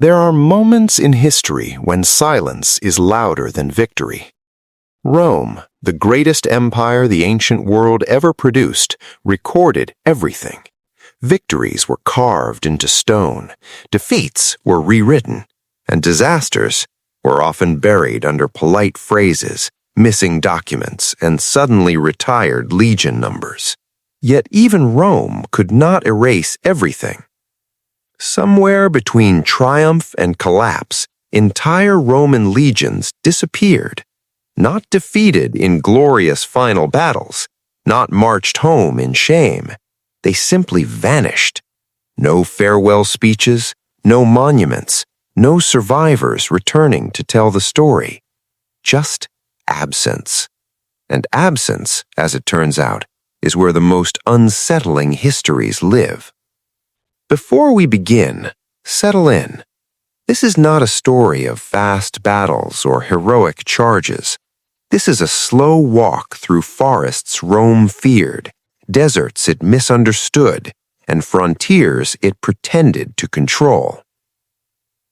There are moments in history when silence is louder than victory. Rome, the greatest empire the ancient world ever produced, recorded everything. Victories were carved into stone, defeats were rewritten, and disasters were often buried under polite phrases, missing documents, and suddenly retired legion numbers. Yet even Rome could not erase everything. Somewhere between triumph and collapse, entire Roman legions disappeared, not defeated in glorious final battles, not marched home in shame. They simply vanished. No farewell speeches, no monuments, no survivors returning to tell the story. Just absence. And absence, as it turns out, is where the most unsettling histories live. Before we begin, settle in. This is not a story of fast battles or heroic charges. This is a slow walk through forests Rome feared, deserts it misunderstood, and frontiers it pretended to control.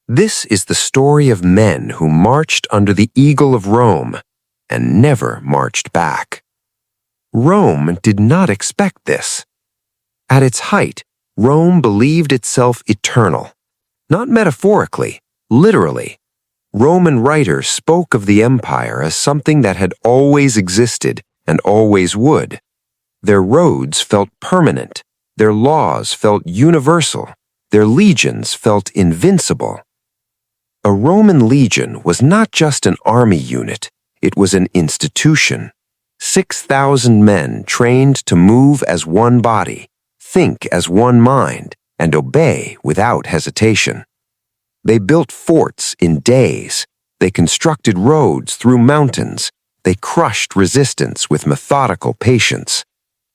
This is the story of men who marched under the eagle of Rome and never marched back. Rome did not expect this. At its height, Rome believed itself eternal. Not metaphorically, literally. Roman writers spoke of the empire as something that had always existed and always would. Their roads felt permanent, their laws felt universal, their legions felt invincible. A Roman legion was not just an army unit, it was an institution. 6,000 men trained to move as one body, think as one mind, and obey without hesitation. They built forts in days. They constructed roads through mountains. They crushed resistance with methodical patience.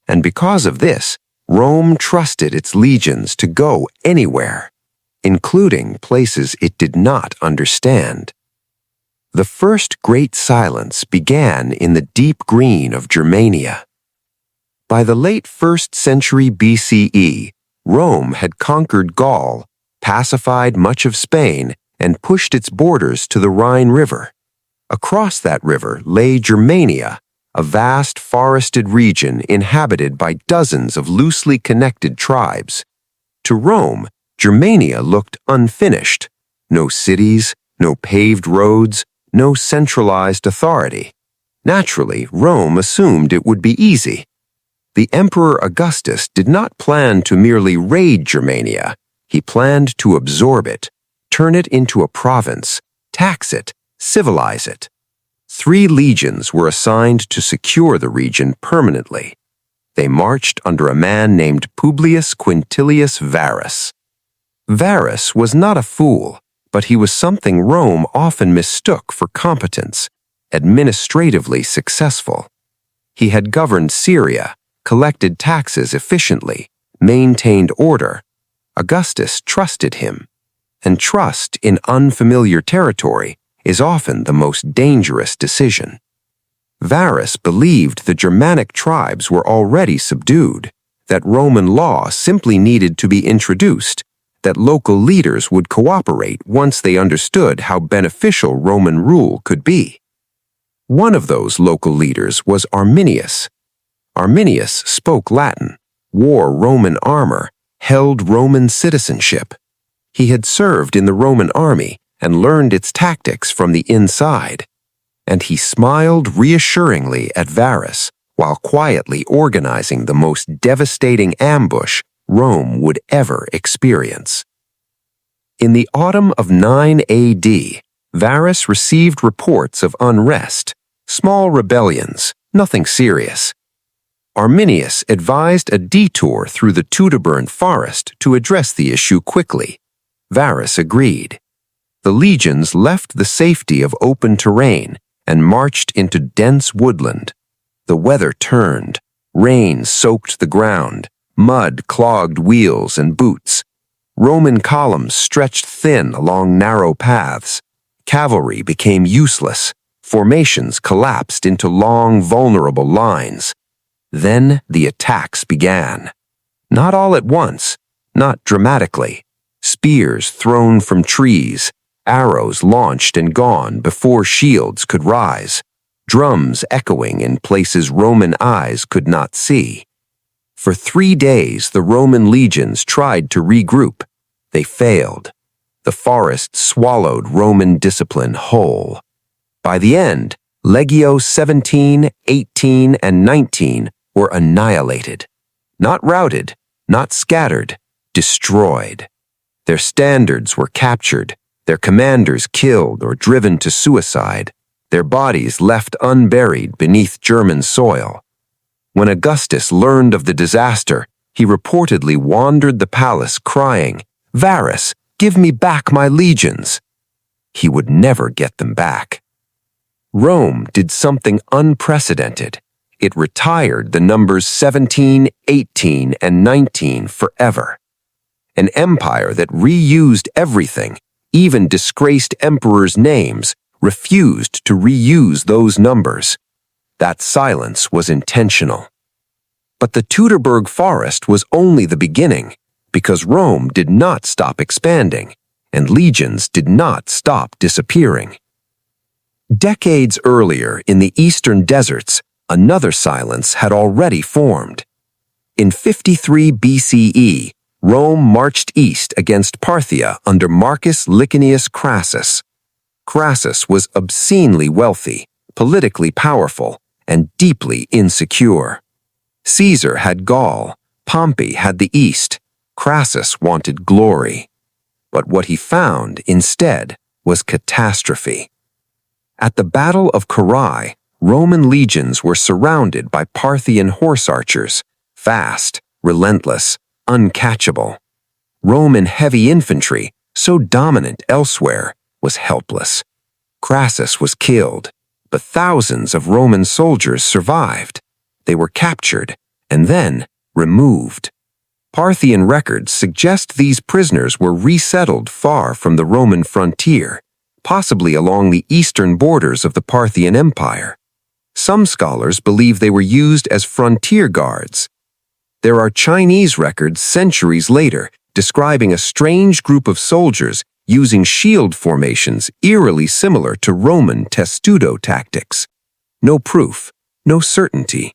And because of this, Rome trusted its legions to go anywhere, including places it did not understand. The first great silence began in the deep green of Germania. By the late 1st century BCE, Rome had conquered Gaul, pacified much of Spain, and pushed its borders to the Rhine River. Across that river lay Germania, a vast forested region inhabited by dozens of loosely connected tribes. To Rome, Germania looked unfinished. No cities, no paved roads, no centralized authority. Naturally, Rome assumed it would be easy. The Emperor Augustus did not plan to merely raid Germania. He planned to absorb it, turn it into a province, tax it, civilize it. 3 legions were assigned to secure the region permanently. They marched under a man named Publius Quintilius Varus. Varus was not a fool, but he was something Rome often mistook for competence, administratively successful. He had governed Syria, collected taxes efficiently, maintained order. Augustus trusted him, and trust in unfamiliar territory is often the most dangerous decision. Varus believed the Germanic tribes were already subdued, that Roman law simply needed to be introduced, that local leaders would cooperate once they understood how beneficial Roman rule could be. One of those local leaders was Arminius. Arminius spoke Latin, wore Roman armor, held Roman citizenship. He had served in the Roman army and learned its tactics from the inside. And he smiled reassuringly at Varus while quietly organizing the most devastating ambush Rome would ever experience. In the autumn of 9 AD, Varus received reports of unrest, small rebellions, nothing serious. Arminius advised a detour through the Teutoburn forest to address the issue quickly. Varus agreed. The legions left the safety of open terrain and marched into dense woodland. The weather turned. Rain soaked the ground. Mud clogged wheels and boots. Roman columns stretched thin along narrow paths. Cavalry became useless. Formations collapsed into long, vulnerable lines. Then the attacks began. Not all at once, not dramatically. spears thrown from trees, arrows launched and gone before shields could rise, drums echoing in places Roman eyes could not see. For 3 days the Roman legions tried to regroup. They failed. The forest swallowed Roman discipline whole. By the end, Legio 17, 18, and 19 were annihilated. Not routed, not scattered, destroyed. Their standards were captured, their commanders killed or driven to suicide, their bodies left unburied beneath German soil. When Augustus learned of the disaster, he reportedly wandered the palace crying, "Varus, give me back my legions." He would never get them back. Rome did something unprecedented. It retired the numbers 17, 18, and 19 forever. An empire that reused everything, even disgraced emperors' names, refused to reuse those numbers. That silence was intentional. But the Teutoburg forest was only the beginning, because Rome did not stop expanding, and legions did not stop disappearing. Decades earlier, in the eastern deserts, another silence had already formed. In 53 BCE, Rome marched east against Parthia under Marcus Licinius Crassus. Crassus was obscenely wealthy, politically powerful, and deeply insecure. Caesar had Gaul, Pompey had the East, Crassus wanted glory. But what he found, instead, was catastrophe. At the Battle of Carrhae, Roman legions were surrounded by Parthian horse archers, fast, relentless, uncatchable. Roman heavy infantry, so dominant elsewhere, was helpless. Crassus was killed, but thousands of Roman soldiers survived. They were captured and then removed. Parthian records suggest these prisoners were resettled far from the Roman frontier, possibly along the eastern borders of the Parthian Empire. Some scholars believe they were used as frontier guards. There are Chinese records centuries later describing a strange group of soldiers using shield formations eerily similar to Roman testudo tactics. No proof, no certainty,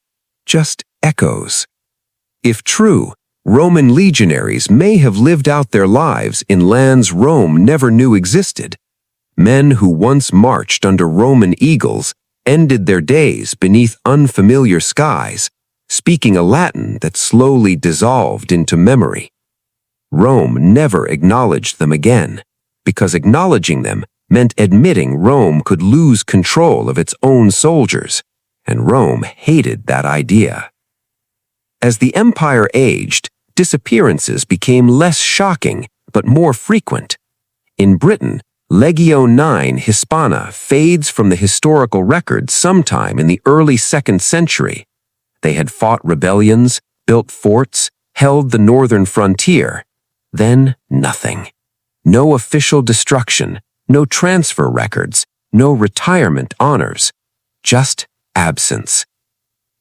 just echoes. If true, Roman legionaries may have lived out their lives in lands Rome never knew existed. Men who once marched under Roman eagles ended their days beneath unfamiliar skies, speaking a Latin that slowly dissolved into memory. Rome never acknowledged them again, because acknowledging them meant admitting Rome could lose control of its own soldiers, and Rome hated that idea. As the empire aged, disappearances became less shocking but more frequent. In Britain, Legio 9 Hispana fades from the historical record sometime in the early 2nd century. They had fought rebellions, built forts, held the northern frontier. Then nothing. No official destruction, no transfer records, no retirement honors. Just absence.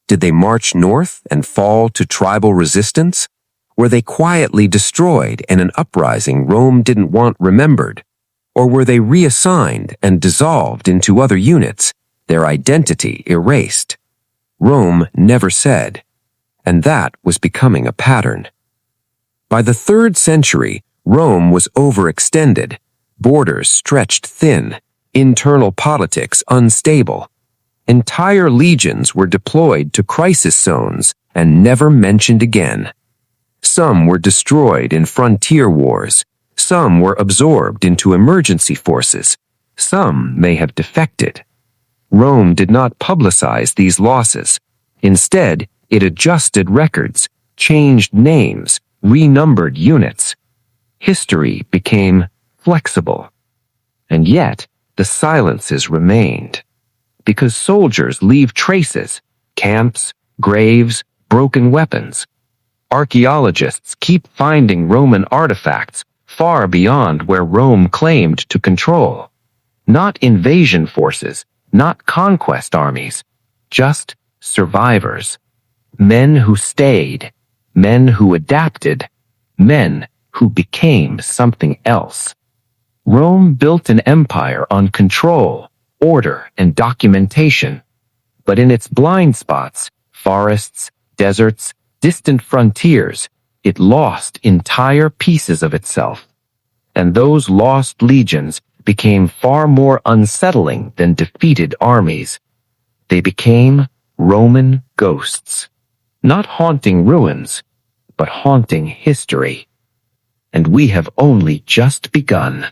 Did they march north and fall to tribal resistance? Were they quietly destroyed in an uprising Rome didn't want remembered? Or were they reassigned and dissolved into other units, their identity erased? Rome never said, and that was becoming a pattern. By the 3rd century, Rome was overextended, borders stretched thin, internal politics unstable. Entire legions were deployed to crisis zones and never mentioned again. Some were destroyed in frontier wars. Some were absorbed into emergency forces. Some may have defected. Rome did not publicize these losses. Instead, it adjusted records, changed names, renumbered units. History became flexible. And yet, the silences remained. Because soldiers leave traces, camps, graves, broken weapons. Archaeologists keep finding Roman artifacts far beyond where Rome claimed to control. Not invasion forces, not conquest armies, just survivors. Men who stayed, men who adapted, men who became something else. Rome built an empire on control, order, and documentation. But in its blind spots, forests, deserts, distant frontiers, it lost entire pieces of itself. And those lost legions became far more unsettling than defeated armies. They became Roman ghosts, not haunting ruins, but haunting history. And we have only just begun.